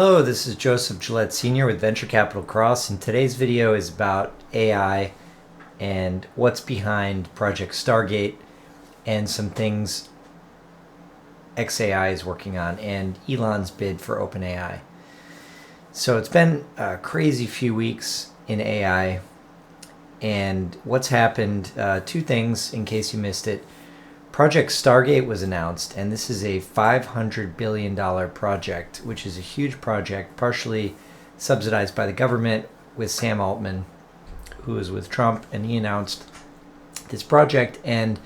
Hello, this is Joseph Gillette Sr. with Venture Capital Cross, and today's video is about AI and what's behind Project Stargate and some things XAI is working on and Elon's bid for OpenAI. So it's been a crazy few weeks in AI, and what's happened, two things in case you missed it. Project Stargate was announced, and this is a $500 billion project, which is a huge project, partially subsidized by the government with Sam Altman, who is with Trump, and he announced this project and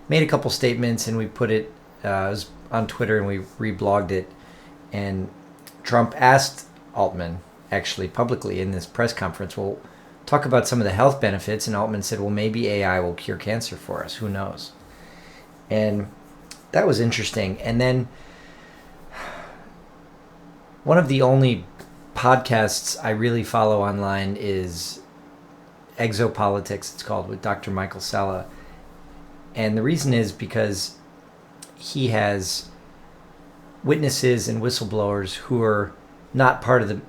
made a couple statements, and we put it, was on Twitter, and we reblogged it, and Trump asked Altman, actually publicly in this press conference, well, talk about some of the health benefits, and Altman said, well, maybe AI will cure cancer for us, who knows? And that was interesting. And then one of the only podcasts I really follow online is Exopolitics, it's called, with Dr. Michael Salla. And the reason is because he has witnesses and whistleblowers who are not part of the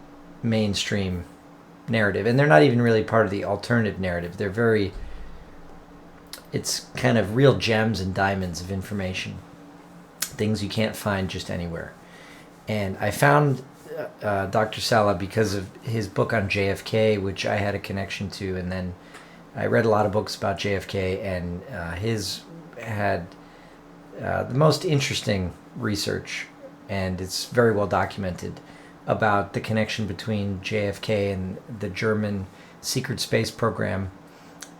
mainstream narrative. And they're not even really part of the alternative narrative. It's kind of real gems and diamonds of information, things you can't find just anywhere. And I found Dr. Salla because of his book on JFK, which I had a connection to, and then I read a lot of books about JFK, and his had the most interesting research, and it's very well documented, about the connection between JFK and the German secret space program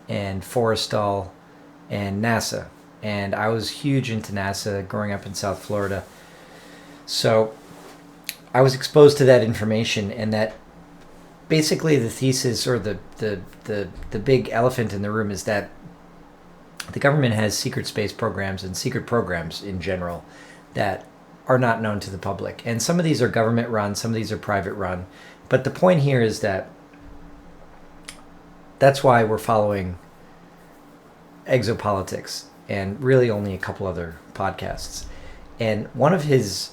and Forrestal and NASA. And I was huge into NASA growing up in South Florida. So I was exposed to that information, and that basically the thesis, or the big elephant in the room, is that the government has secret space programs and secret programs in general that are not known to the public. And some of these are government run, some of these are private run. But the point here is that that's why we're following Exopolitics and really only a couple other podcasts. And one of his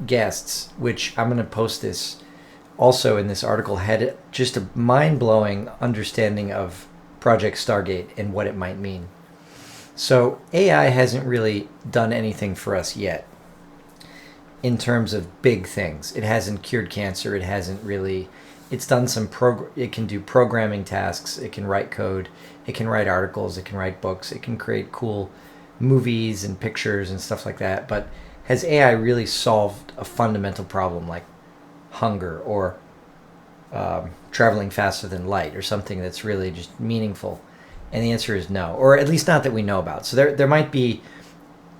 guests, which I'm going to post this also in this article, had just a mind-blowing understanding of Project Stargate and what it might mean. So AI hasn't really done anything for us yet in terms of big things. It hasn't cured cancer. It hasn't really... It's done some it can do programming tasks, it can write code, it can write articles, it can write books, it can create cool movies and pictures and stuff like that. But has AI really solved a fundamental problem like hunger or traveling faster than light, or something that's really just meaningful? And the answer is no, or at least not that we know about. So there might be,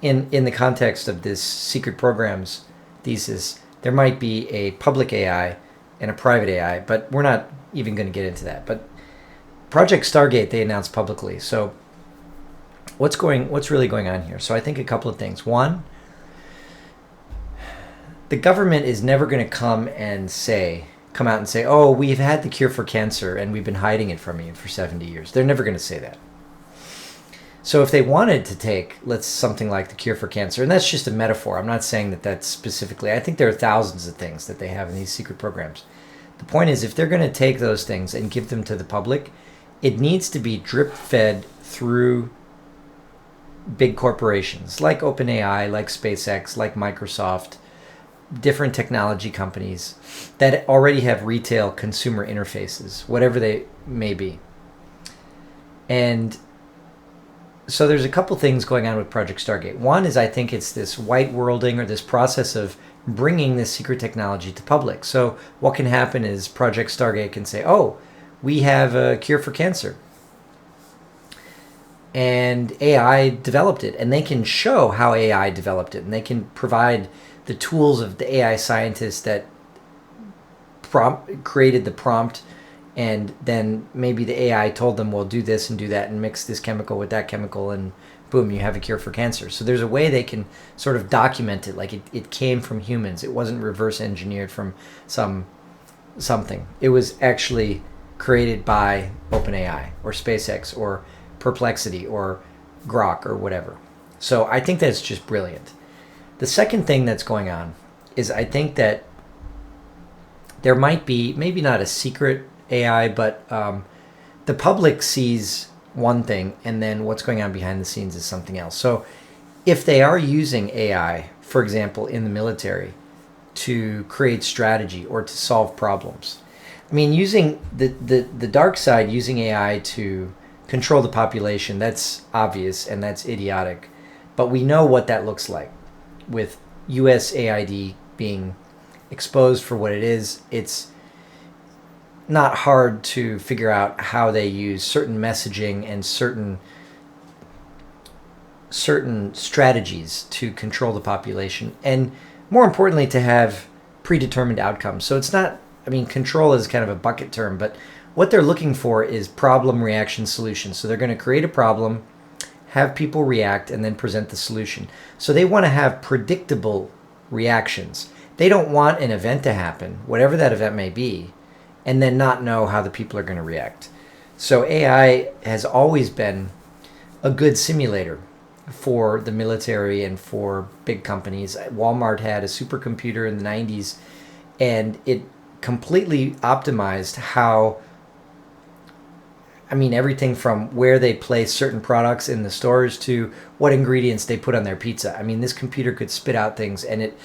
in the context of this secret programs thesis, there might be a public AI and a private AI, but we're not even going to get into that. But Project Stargate, they announced publicly. So what's really going on here? So I think a couple of things. One, the government is never going to come out and say, oh, we've had the cure for cancer and we've been hiding it from you for 70 years. They're never going to say that. So if they wanted to take, something like the cure for cancer, and that's just a metaphor. I'm not saying that that's specifically. I think there are thousands of things that they have in these secret programs. The point is, if they're going to take those things and give them to the public, it needs to be drip-fed through big corporations like OpenAI, like SpaceX, like Microsoft, different technology companies that already have retail consumer interfaces, whatever they may be. And so there's a couple things going on with Project Stargate. One is, I think it's this white worlding, or this process of bringing this secret technology to public. So what can happen is Project Stargate can say, oh, we have a cure for cancer, and AI developed it, and they can show how AI developed it, and they can provide the tools of the AI scientists that created the prompt. And then maybe the AI told them, well, do this and do that and mix this chemical with that chemical, and boom, you have a cure for cancer. So there's a way they can sort of document it, like it came from humans. It wasn't reverse engineered from something. It was actually created by OpenAI or SpaceX or Perplexity or Grok or whatever. So I think that's just brilliant. The second thing that's going on is I think that there might be maybe not a secret AI, but the public sees one thing, and then what's going on behind the scenes is something else. So if they are using AI, for example, in the military to create strategy or to solve problems, I mean, using the dark side, using AI to control the population, that's obvious and that's idiotic. But we know what that looks like with USAID being exposed for what it is. It's not hard to figure out how they use certain messaging and certain strategies to control the population, and more importantly to have predetermined outcomes. So it's not, I mean, control is kind of a bucket term, but what they're looking for is problem, reaction, solution. So they're going to create a problem, have people react, and then present the solution. So they want to have predictable reactions. They don't want an event to happen, whatever that event may be, and then not know how the people are going to react. So AI has always been a good simulator for the military and for big companies. Walmart had a supercomputer in the 90s, and it completely optimized how, I mean, everything from where they place certain products in the stores to what ingredients they put on their pizza. I mean, this computer could spit out things, and it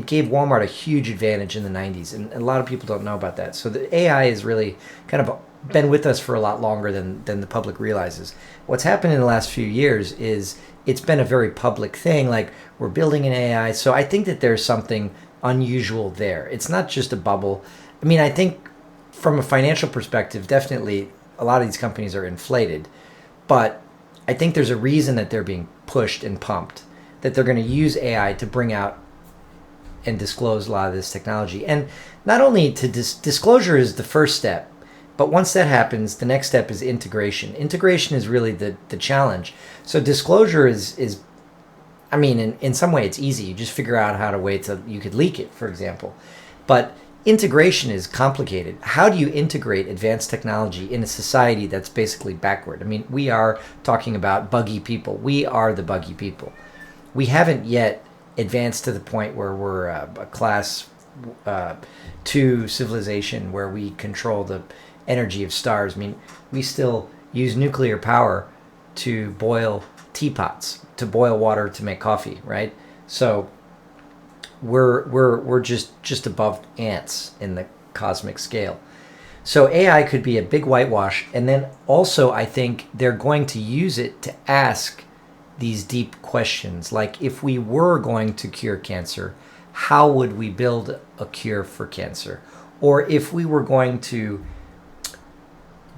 gave Walmart a huge advantage in the 90s, and a lot of people don't know about that. So the AI has really kind of been with us for a lot longer than the public realizes. What's happened in the last few years is it's been a very public thing, like we're building an AI. So I think that there's something unusual there. It's not just a bubble. I mean, I think from a financial perspective, definitely a lot of these companies are inflated, but I think there's a reason that they're being pushed and pumped, that they're going to use AI to bring out and disclose a lot of this technology. And not only to disclosure is the first step, but once that happens, the next step is integration. Integration is really the challenge. So disclosure is I mean, in some way it's easy. You just figure out how to wait till you could leak it, for example. But integration is complicated. How do you integrate advanced technology in a society that's basically backward? I mean, we are talking about buggy people. We are the buggy people. We haven't yet advanced to the point where we're a class 2 civilization where we control the energy of stars. I mean, we still use nuclear power to boil teapots, to boil water to make coffee, right? So we're just above ants in the cosmic scale. So AI could be a big whitewash, and then also I think they're going to use it to ask these deep questions, like if we were going to cure cancer, how would we build a cure for cancer? Or if we were going to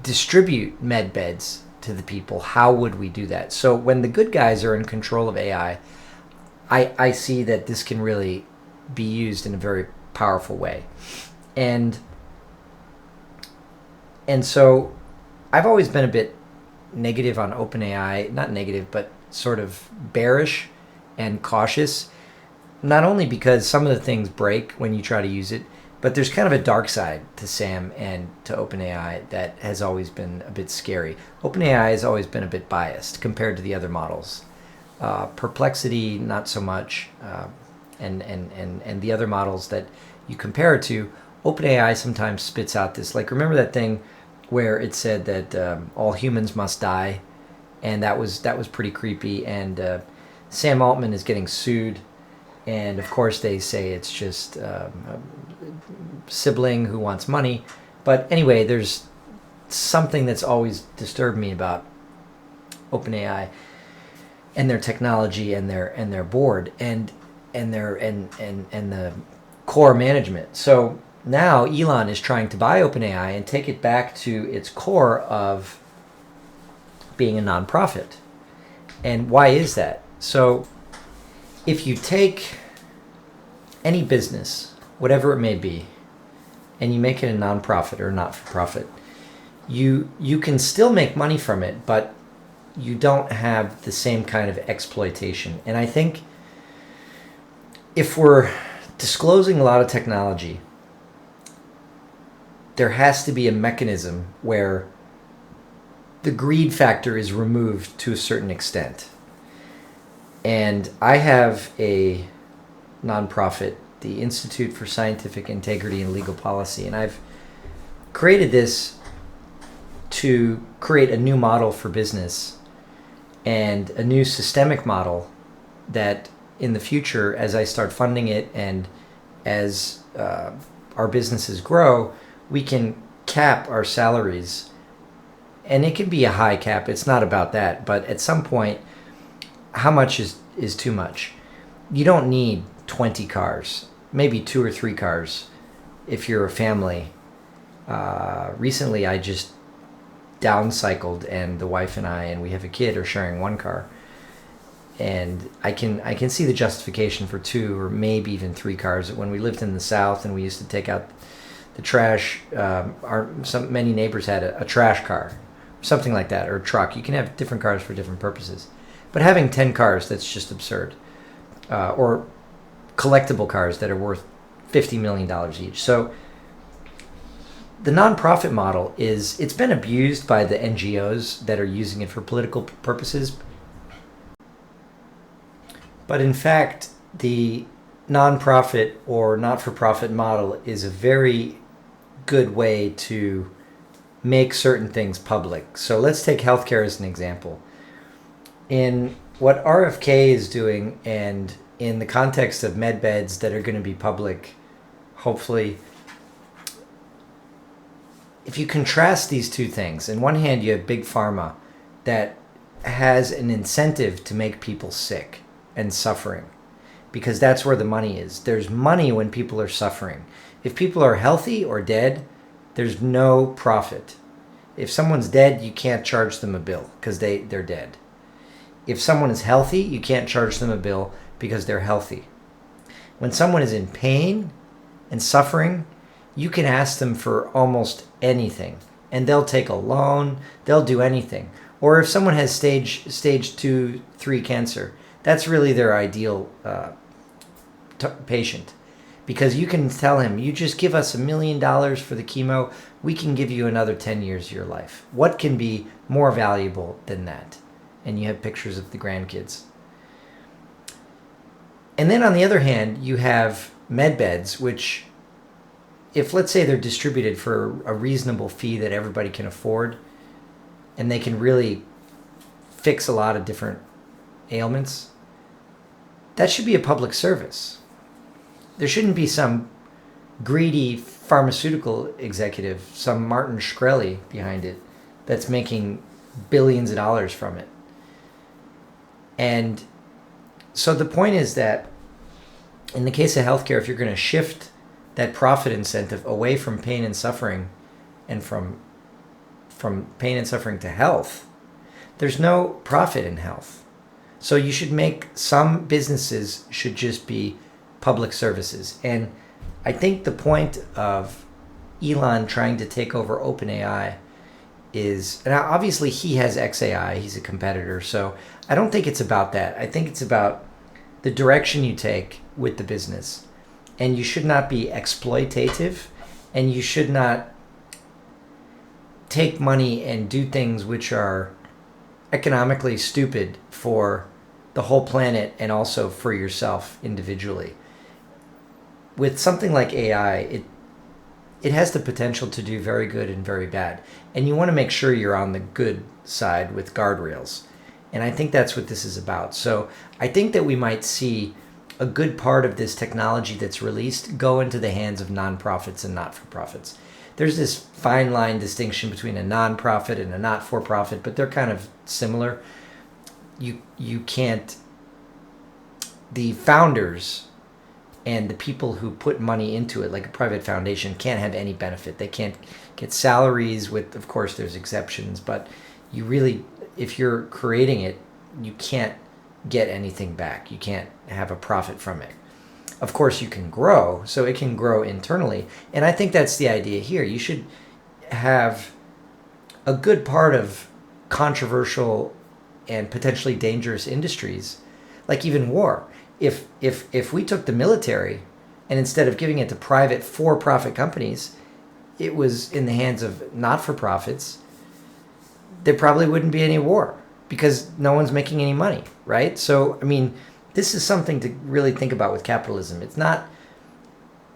distribute med beds to the people, how would we do that? So when the good guys are in control of AI, I see that this can really be used in a very powerful way. And so I've always been a bit negative on OpenAI, not negative, but sort of bearish and cautious, not only because some of the things break when you try to use it, but there's kind of a dark side to SAM and to OpenAI that has always been a bit scary. OpenAI has always been a bit biased compared to the other models. Perplexity, not so much, and the other models that you compare it to, OpenAI sometimes spits out this, like, remember that thing where it said that all humans must die, and that was pretty creepy, and Sam Altman is getting sued, and of course they say it's just a sibling who wants money. But anyway, there's something that's always disturbed me about OpenAI and their technology and their board and the core management. So now Elon is trying to buy OpenAI and take it back to its core of being a nonprofit. And why is that? So if you take any business, whatever it may be, and you make it a nonprofit or not-for-profit, you can still make money from it, but you don't have the same kind of exploitation. And I think if we're disclosing a lot of technology, there has to be a mechanism where the greed factor is removed to a certain extent. And I have a nonprofit the Institute for Scientific Integrity and Legal Policy, and I've created this to create a new model for business and a new systemic model that in the future, as I start funding it and as our businesses grow, we can cap our salaries. And it can be a high cap. It's not about that. But at some point, how much is too much? You don't need 20 cars, maybe 2 or 3 cars if you're a family. Recently, I just downcycled, and the wife and I, and we have a kid, are sharing 1 car. And I can see the justification for 2 or maybe even 3 cars. When we lived in the South and we used to take out the trash, many neighbors had a trash car, something like that, or a truck. You can have different cars for different purposes. But having 10 cars, that's just absurd. Or collectible cars that are worth $50 million each. So the nonprofit model it's been abused by the NGOs that are using it for political purposes. But in fact, the nonprofit or not-for-profit model is a very good way to make certain things public. So let's take healthcare as an example. In what RFK is doing, and in the context of med beds that are going to be public, hopefully, if you contrast these two things, on one hand you have big pharma that has an incentive to make people sick and suffering, because that's where the money is. There's money when people are suffering. If people are healthy or dead, there's no profit. If someone's dead, you can't charge them a bill because they're dead. If someone is healthy, you can't charge them a bill because they're healthy. When someone is in pain and suffering, you can ask them for almost anything, and they'll take a loan, they'll do anything. Or if someone has stage 2, 3 cancer, that's really their ideal patient, because you can tell him, you just give us $1 million for the chemo, we can give you another 10 years of your life. What can be more valuable than that? And you have pictures of the grandkids. And then on the other hand, you have med beds, which, if let's say they're distributed for a reasonable fee that everybody can afford, and they can really fix a lot of different ailments, that should be a public service. There shouldn't be some greedy pharmaceutical executive, some Martin Shkreli behind it, that's making billions of dollars from it. And so the point is that in the case of healthcare, if you're going to shift that profit incentive away from pain and suffering, and from pain and suffering to health, there's no profit in health. So you should make some businesses should just be public services. And I think the point of Elon trying to take over OpenAI is, and obviously he has XAI, he's a competitor, so I don't think it's about that. I think it's about the direction you take with the business. And you should not be exploitative, and you should not take money and do things which are economically stupid for the whole planet and also for yourself individually. With something like AI, it has the potential to do very good and very bad. And you want to make sure you're on the good side with guardrails. And I think that's what this is about. So I think that we might see a good part of this technology that's released go into the hands of nonprofits and not-for-profits. There's this fine line distinction between a nonprofit and a not-for-profit, but they're kind of similar. You can't, the founders and the people who put money into it, like a private foundation, can't have any benefit. They can't get salaries with, of course, there's exceptions, but you really, if you're creating it, you can't get anything back. You can't have a profit from it. Of course, you can grow, so it can grow internally. And I think that's the idea here. You should have a good part of controversial and potentially dangerous industries, like even war. If we took the military and instead of giving it to private for-profit companies, it was in the hands of not-for-profits, there probably wouldn't be any war because no one's making any money, right? So, I mean, this is something to really think about with capitalism. It's not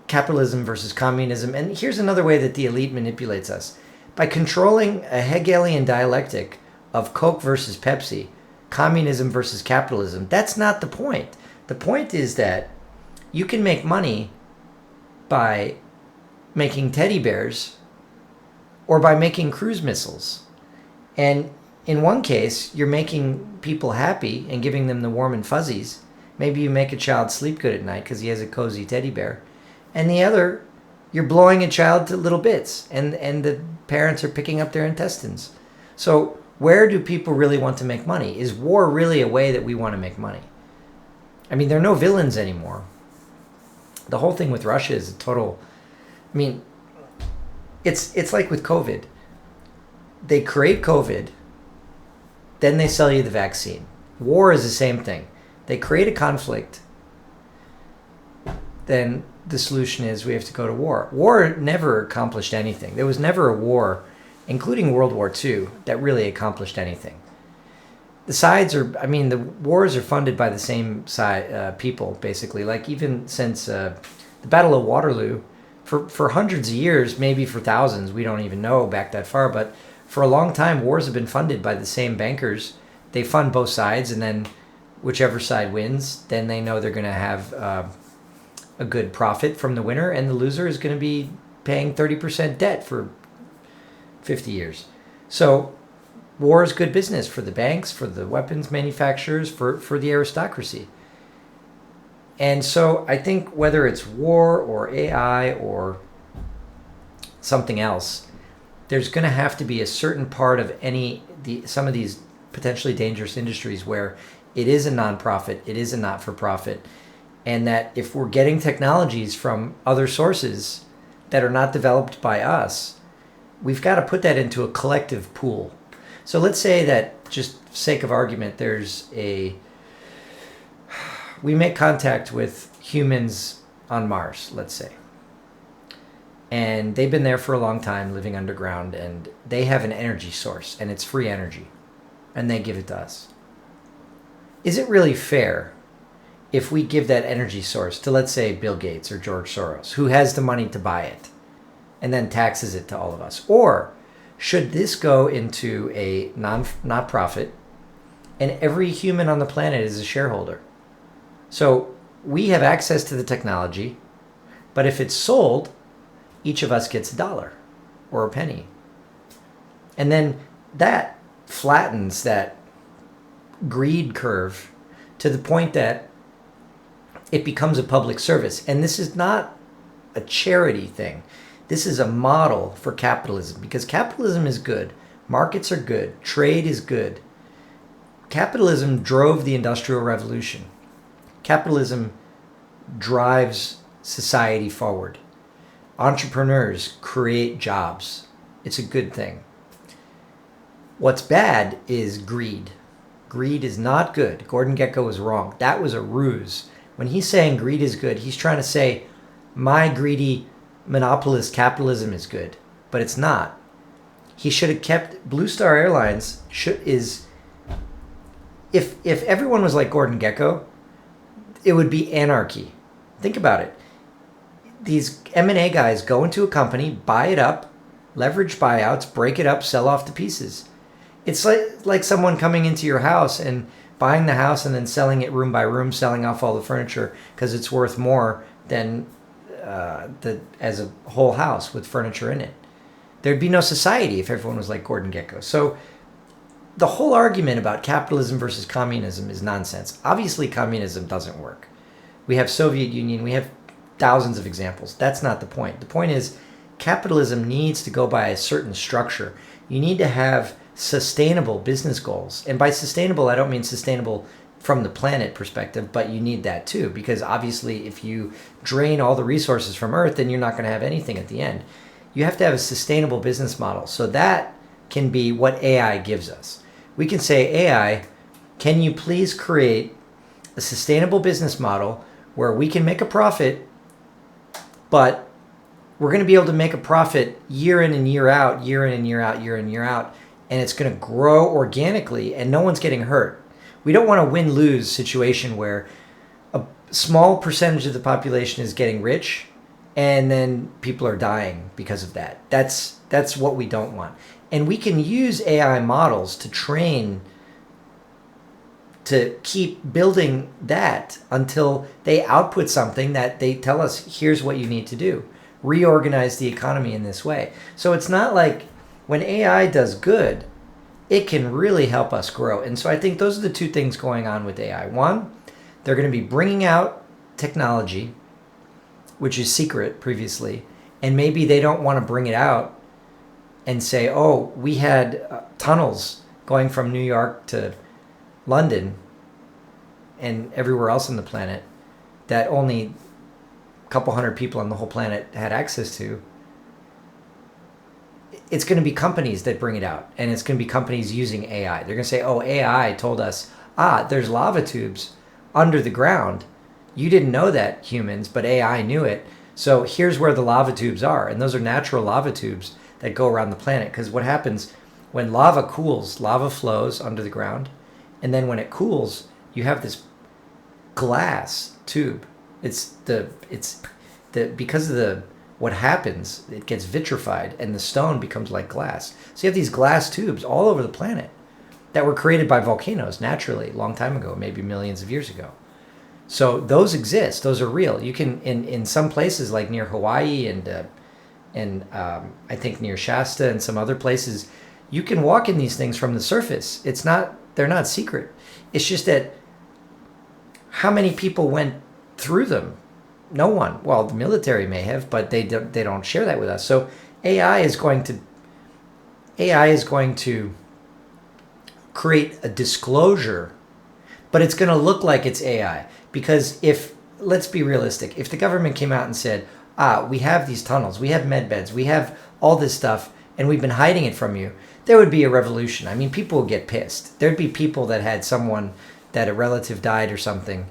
capitalism versus communism. And here's another way that the elite manipulates us. By controlling a Hegelian dialectic of Coke versus Pepsi, communism versus capitalism, that's not the point. The point is that you can make money by making teddy bears or by making cruise missiles. And in one case, you're making people happy and giving them the warm and fuzzies. Maybe you make a child sleep good at night because he has a cozy teddy bear. And the other, you're blowing a child to little bits, and the parents are picking up their intestines. So where do people really want to make money? Is war really a way that we want to make money? I mean, there are no villains anymore. The whole thing with Russia is a total... I mean, it's like with COVID. They create COVID, then they sell you the vaccine. War is the same thing. They create a conflict, then the solution is we have to go to war. War never accomplished anything. There was never a war, including World War II, that really accomplished anything. The sides are, I mean, the wars are funded by the same people, basically. Like even since the Battle of Waterloo, for hundreds of years, maybe for thousands, we don't even know back that far, but for a long time, wars have been funded by the same bankers. They fund both sides, and then whichever side wins, then they know they're going to have a good profit from the winner, and the loser is going to be paying 30% debt for 50 years. So war is good business for the banks, for the weapons manufacturers, for the aristocracy. And so I think whether it's war or AI or something else, there's going to have to be a certain part of some of these potentially dangerous industries where it is a nonprofit, it is a not-for-profit, and that if we're getting technologies from other sources that are not developed by us, we've got to put that into a collective pool. So let's say that, just sake of argument, we make contact with humans on Mars, let's say. And they've been there for a long time, living underground, and they have an energy source, and it's free energy, and they give it to us. Is it really fair if we give that energy source to, let's say, Bill Gates or George Soros, who has the money to buy it, and then taxes it to all of us? Or should this go into a not-profit, and every human on the planet is a shareholder? So we have access to the technology, but if it's sold, each of us gets $1 or a penny. And then that flattens that greed curve to the point that it becomes a public service. And this is not a charity thing. This is a model for capitalism, because capitalism is good. Markets are good. Trade is good. Capitalism drove the Industrial Revolution. Capitalism drives society forward. Entrepreneurs create jobs. It's a good thing. What's bad is greed. Greed is not good. Gordon Gekko was wrong. That was a ruse. When he's saying greed is good, he's trying to say my greedy monopolist capitalism is good, but it's not. He should have kept Blue Star Airlines. If everyone was like Gordon Gekko, it would be anarchy. Think about it. These M&A guys go into a company, buy it up, leverage buyouts, break it up, sell off the pieces. It's like someone coming into your house and buying the house and then selling it room by room, selling off all the furniture because it's worth more than as a whole house with furniture in it. There'd be no society if everyone was like Gordon Gekko. So the whole argument about capitalism versus communism is nonsense. Obviously, communism doesn't work. We have Soviet Union. We have thousands of examples. That's not the point. The point is capitalism needs to go by a certain structure. You need to have sustainable business goals. And by sustainable, I don't mean sustainable from the planet perspective, but you need that too, because obviously if you drain all the resources from Earth, then you're not going to have anything at the end. You have to have a sustainable business model. So that can be what AI gives us. We can say, AI, can you please create a sustainable business model where we can make a profit, but we're going to be able to make a profit year in and year out, year in and year out, year in and year out, and it's going to grow organically and no one's getting hurt. We don't want a win-lose situation where a small percentage of the population is getting rich and then people are dying because of that. That's what we don't want. And we can use AI models to train, to keep building that until they output something that they tell us, here's what you need to do. Reorganize the economy in this way. So it's not like when AI does good, it can really help us grow. And so I think those are the two things going on with AI. One, they're going to be bringing out technology, which is secret previously, and maybe they don't want to bring it out and say, oh, we had tunnels going from New York to London and everywhere else on the planet that only a couple hundred people on the whole planet had access to. It's going to be companies that bring it out, and it's going to be companies using AI. They're going to say, oh, AI told us, there's lava tubes under the ground. You didn't know that, humans, but AI knew it. So here's where the lava tubes are. And those are natural lava tubes that go around the planet. Because what happens when lava cools, lava flows under the ground. And then when it cools, you have this glass tube. Because of what happens, it gets vitrified and the stone becomes like glass. So you have these glass tubes all over the planet that were created by volcanoes naturally a long time ago, maybe millions of years ago. So those exist. Those are real. You can, in some places like near Hawaii and I think near Shasta and some other places, you can walk in these things from the surface. They're not secret. It's just that how many people went through them? No one. Well, the military may have, but they don't share that with us. So AI is going to create a disclosure, but it's going to look like it's AI. Because let's be realistic, if the government came out and said, we have these tunnels, we have med beds, we have all this stuff, and we've been hiding it from you, there would be a revolution. I mean, people would get pissed. There'd be people that had someone that a relative died or something,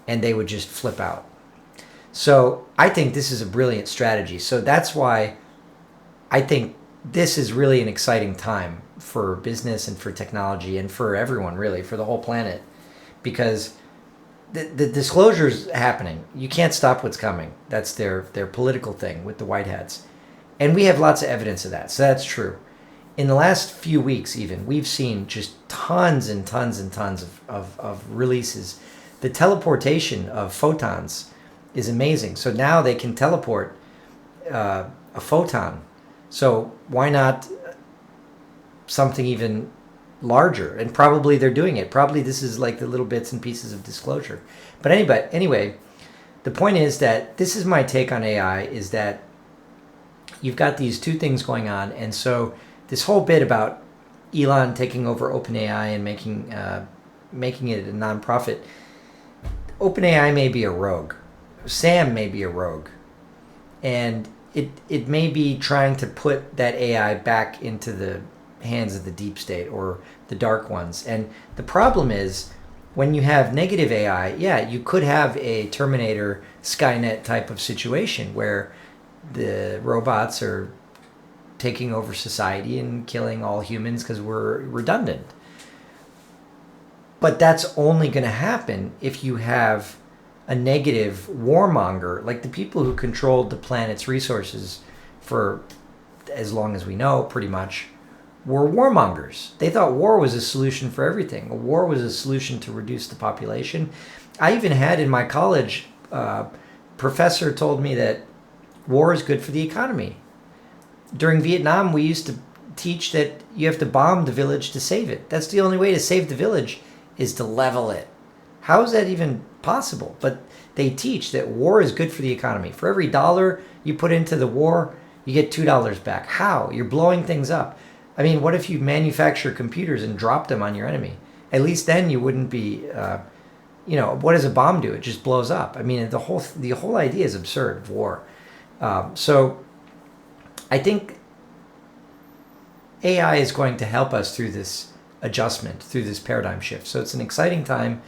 and they would just flip out. So I think this is a brilliant strategy. So that's why I think this is really an exciting time for business and for technology and for everyone, really, for the whole planet, because the disclosure's happening. You can't stop what's coming. That's their political thing with the white hats. And we have lots of evidence of that. So that's true. In the last few weeks even, we've seen just tons and tons and tons of releases. The teleportation of photons is amazing. So now they can teleport a photon. So why not something even larger? And probably they're doing it. Probably this is like the little bits and pieces of disclosure. But anyway, the point is that this is my take on AI, is that you've got these two things going on. And so this whole bit about Elon taking over OpenAI and making it a nonprofit, OpenAI may be a rogue. Sam may be a rogue. And it may be trying to put that AI back into the hands of the deep state or the dark ones. And the problem is, when you have negative AI, you could have a Terminator Skynet type of situation where the robots are taking over society and killing all humans because we're redundant. But that's only going to happen if you have a negative warmonger, like the people who controlled the planet's resources for as long as we know, pretty much, were warmongers. They thought war was a solution for everything. A war was a solution to reduce the population. I even had in my college, professor told me that war is good for the economy. During Vietnam, we used to teach that you have to bomb the village to save it. That's the only way to save the village, is to level it. How is that even possible? But they teach that war is good for the economy. For every $1 you put into the war, you get $2 back. How? You're blowing things up. I mean, what if you manufacture computers and drop them on your enemy? At least then you wouldn't be, what does a bomb do? It just blows up. I mean, the whole idea is absurd of war. So I think AI is going to help us through this adjustment, through this paradigm shift. So it's an exciting time,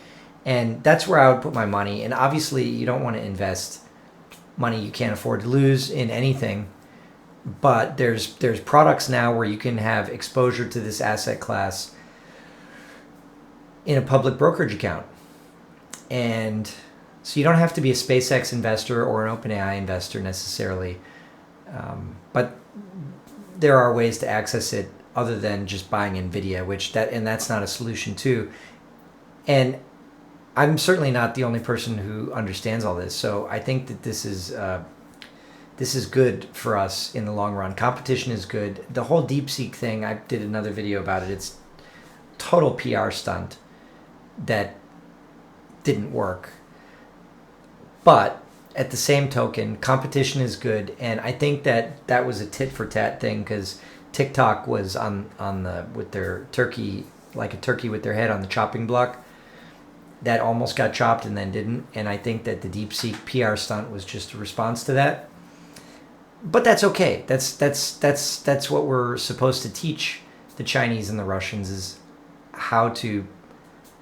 and that's where I would put my money. And obviously, you don't want to invest money you can't afford to lose in anything. But there's products now where you can have exposure to this asset class in a public brokerage account. And So you don't have to be a SpaceX investor or an OpenAI investor necessarily, but there are ways to access it other than just buying NVIDIA, that's not a solution too. And I'm certainly not the only person who understands all this. So I think that this is good for us in the long run. Competition is good. The whole DeepSeek thing, I did another video about it. It's total PR stunt that didn't work. But at the same token, competition is good, and I think that was a tit for tat thing because TikTok was with their turkey, like a turkey with their head on the chopping block, that almost got chopped and then didn't. And I think that the DeepSeek PR stunt was just a response to that. But that's okay. That's what we're supposed to teach the Chinese and the Russians, is how to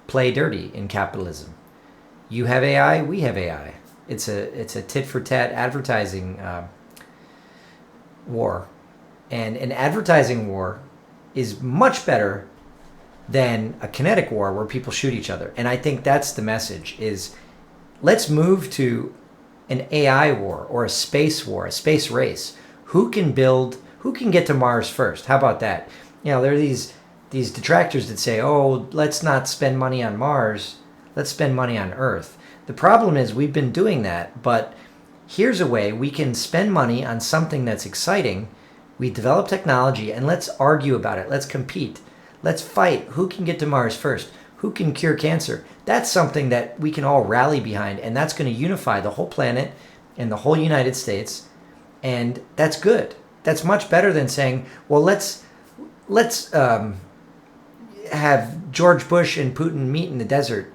play dirty in capitalism. You have AI, we have AI. It's a tit for tat advertising war, and an advertising war is much better than a kinetic war where people shoot each other. And I think that's the message: is let's move to an AI war or a space war, a space race. Who can get to Mars first? How about that? There are these detractors that say, "Oh, let's not spend money on Mars. Let's spend money on Earth." The problem is we've been doing that, but here's a way we can spend money on something that's exciting. We develop technology, and let's argue about it. Let's compete. Let's fight. Who can get to Mars first? Who can cure cancer? That's something that we can all rally behind, and that's going to unify the whole planet and the whole United States, and that's good. That's much better than saying, well, let's have George Bush and Putin meet in the desert,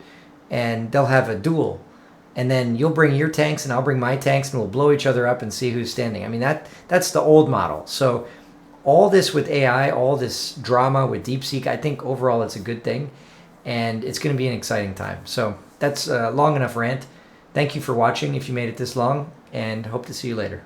and they'll have a duel. And then you'll bring your tanks and I'll bring my tanks, and we'll blow each other up and see who's standing. I mean, that's the old model. So all this with AI, all this drama with DeepSeek, I think overall it's a good thing, and it's going to be an exciting time. So that's a long enough rant. Thank you for watching if you made it this long, and hope to see you later.